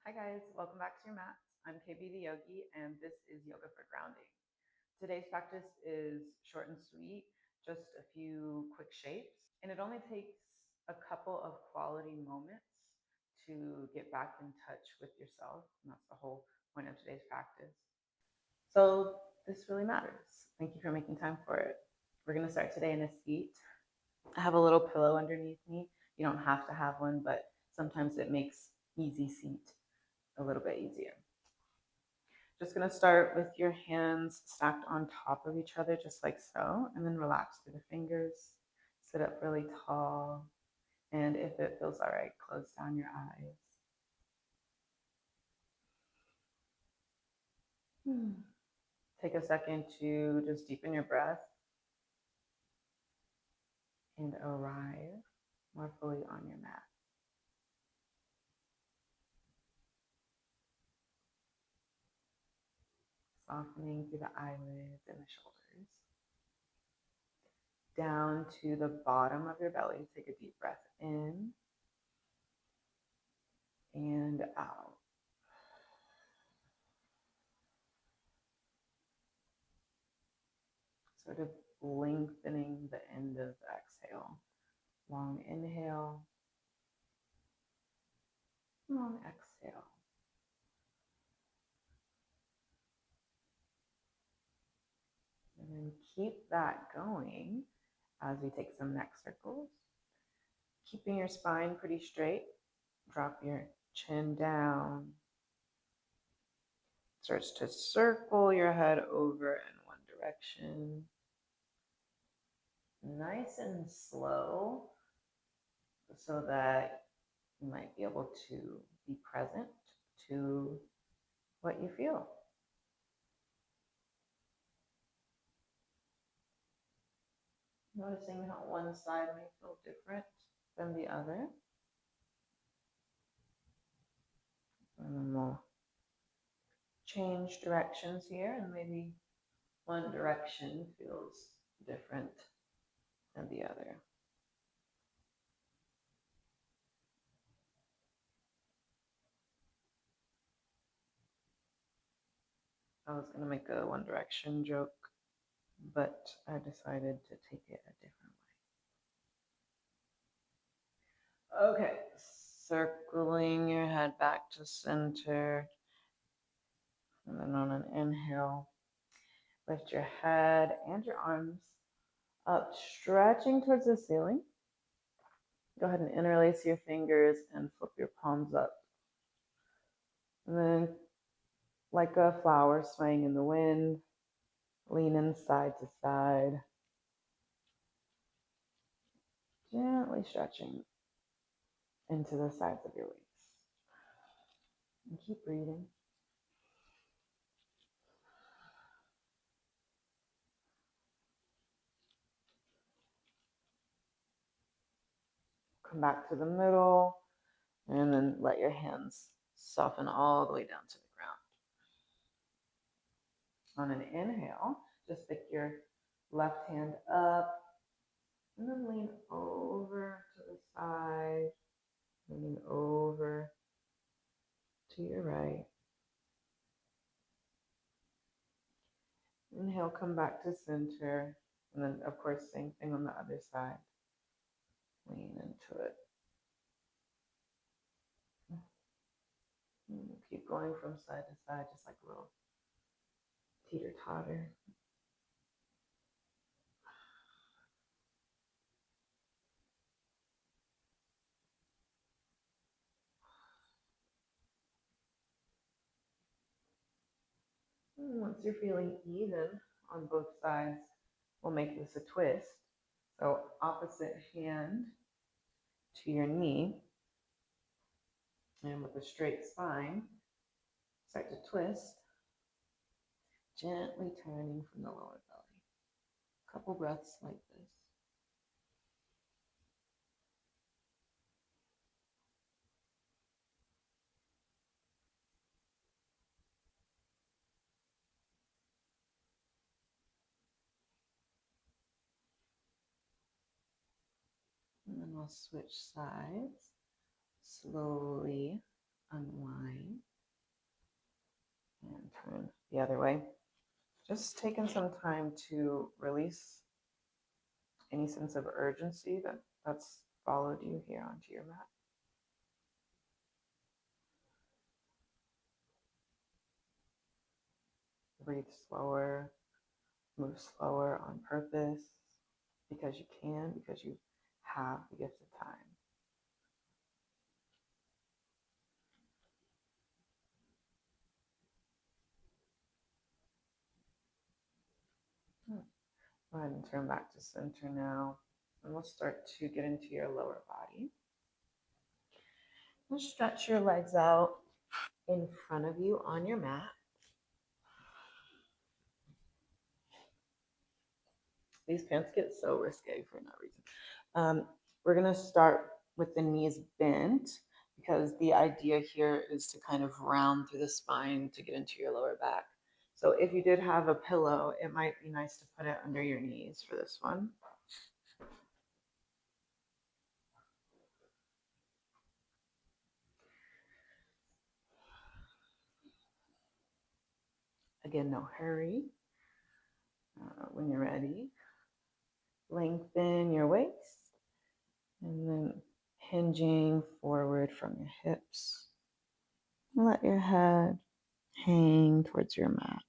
Hi guys, welcome back to your mats. I'm KB the Yogi and this is Yoga for Grounding. Today's practice is short and sweet, just a few quick shapes, and it only takes a couple of quality moments to get back in touch with yourself, and that's the whole point of today's practice. So this really matters. Thank you for making time for it. We're going to start today in a seat. I have a little pillow underneath me. You don't have to have one, but sometimes it makes easy seat a little bit easier. Just going to start with your hands stacked on top of each other, just like so, and then relax through the fingers. Sit up really tall, and if it feels all right, close down your eyes. Take a second to just deepen your breath and arrive more fully on your mat. Softening through the eyelids and the shoulders. Down to the bottom of your belly. Take a deep breath in and out. Sort of lengthening the end of the exhale. Long inhale, long exhale. And then keep that going as we take some neck circles. Keeping your spine pretty straight. Drop your chin down. Starts to circle your head over in one direction. Nice and slow so that you might be able to be present to what you feel. Noticing how one side may feel different than the other. And then we'll change directions here, and maybe one direction feels different than the other. I was going to make a One Direction joke, but I decided to take it a different way. Okay, circling your head back to center. And then on an inhale, lift your head and your arms up, stretching towards the ceiling. Go ahead and interlace your fingers and flip your palms up. And then, like a flower swaying in the wind, leaning side to side, gently stretching into the sides of your waist. And keep breathing. Come back to the middle, and then let your hands soften all the way down to the ground. On an inhale, just pick your left hand up, and then lean over to the side, leaning over to your right. Inhale, come back to center, and then of course, same thing on the other side. Lean into it. And keep going from side to side, just like a little teeter-totter. And once you're feeling even on both sides, we'll make this a twist. So opposite hand to your knee, and with a straight spine, start to twist, gently turning from the lower belly. Couple breaths like this. And then we'll switch sides. Slowly unwind. the other way. Just taking some time to release any sense of urgency that's followed you here onto your mat. Breathe slower, move slower on purpose because you can, because you have the gift of time. Go ahead and turn back to center now. And we'll start to get into your lower body. We'll stretch your legs out in front of you on your mat. These pants get so risque for no reason. We're going to start with the knees bent because the idea here is to kind of round through the spine to get into your lower back. So if you did have a pillow, it might be nice to put it under your knees for this one. Again, no hurry. When you're ready, lengthen your waist and then hinging forward from your hips. Let your head hang towards your mat.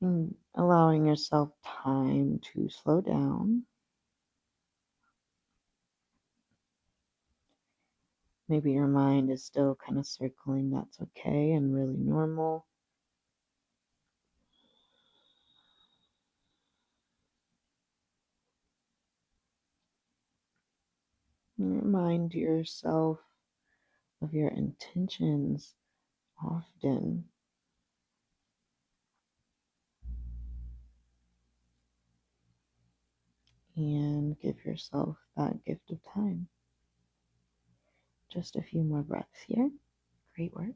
And allowing yourself time to slow down. Maybe your mind is still kind of circling. That's okay and really normal. Remind yourself of your intentions often. And give yourself that gift of time. Just a few more breaths here. Great work.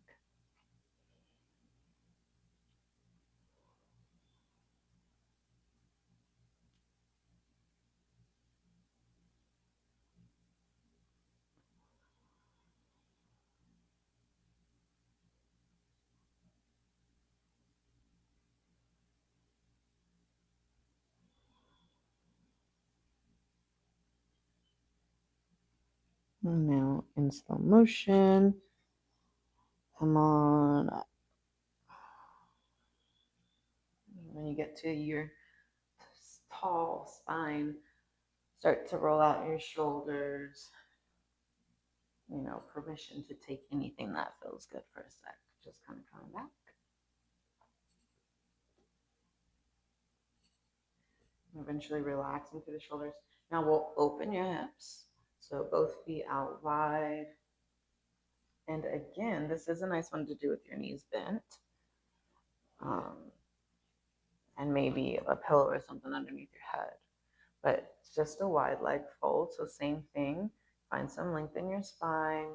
And now in slow motion, come on up. When you get to your tall spine, start to roll out your shoulders. Permission to take anything that feels good for a sec. Just kind of coming back. Eventually relaxing through the shoulders. Now we'll open your hips. So both feet out wide. And again, this is a nice one to do with your knees bent. And maybe a pillow or something underneath your head. But it's just a wide leg fold. So same thing. Find some length in your spine.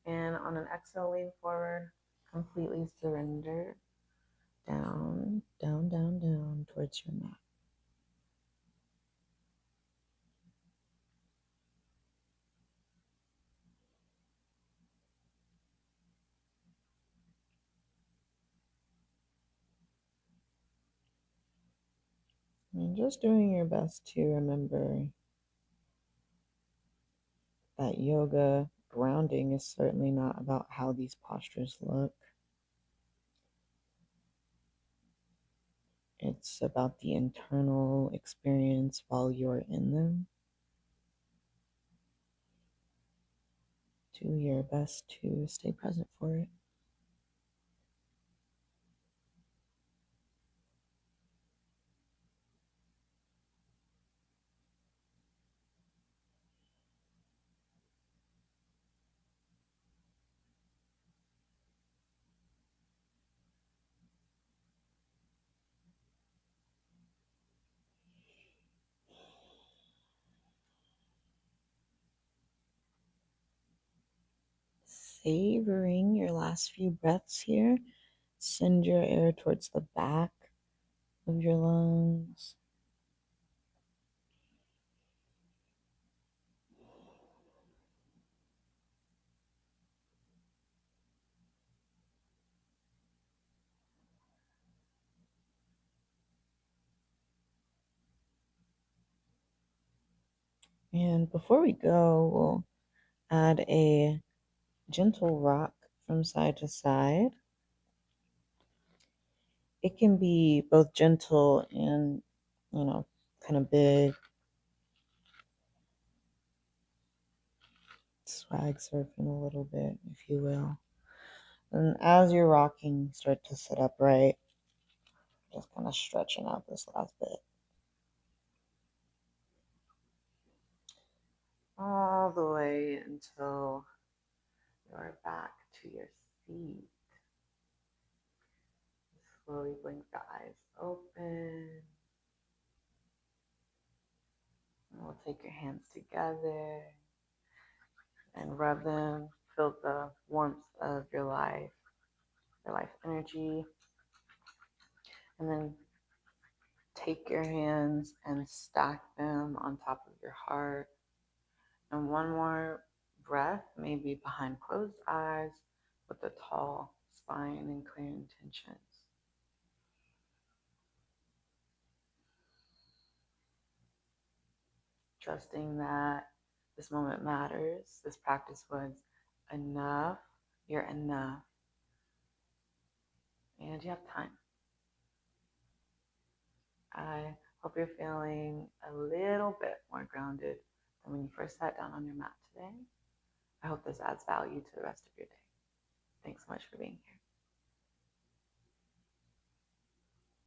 And on an exhale, lean forward. Completely surrender. Down, down, down, down towards your mat. And just doing your best to remember that yoga grounding is certainly not about how these postures look. It's about the internal experience while you're in them. Do your best to stay present for it. Savoring your last few breaths here. Send your air towards the back of your lungs. And before we go, we'll add a gentle rock from side to side. It can be both gentle and, kind of big. Swag surfing a little bit, if you will. And as you're rocking, start to sit upright. Just kind of stretching out this last bit. All the way until you're back to your seat. Slowly blink the eyes open. And we'll take your hands together and rub them. Feel the warmth of your life energy. And then take your hands and stack them on top of your heart. And one more breath, maybe behind closed eyes with a tall spine and clear intentions. Trusting that this moment matters. This practice was enough. You're enough. And you have time. I hope you're feeling a little bit more grounded than when you first sat down on your mat today. I hope this adds value to the rest of your day. Thanks so much for being here.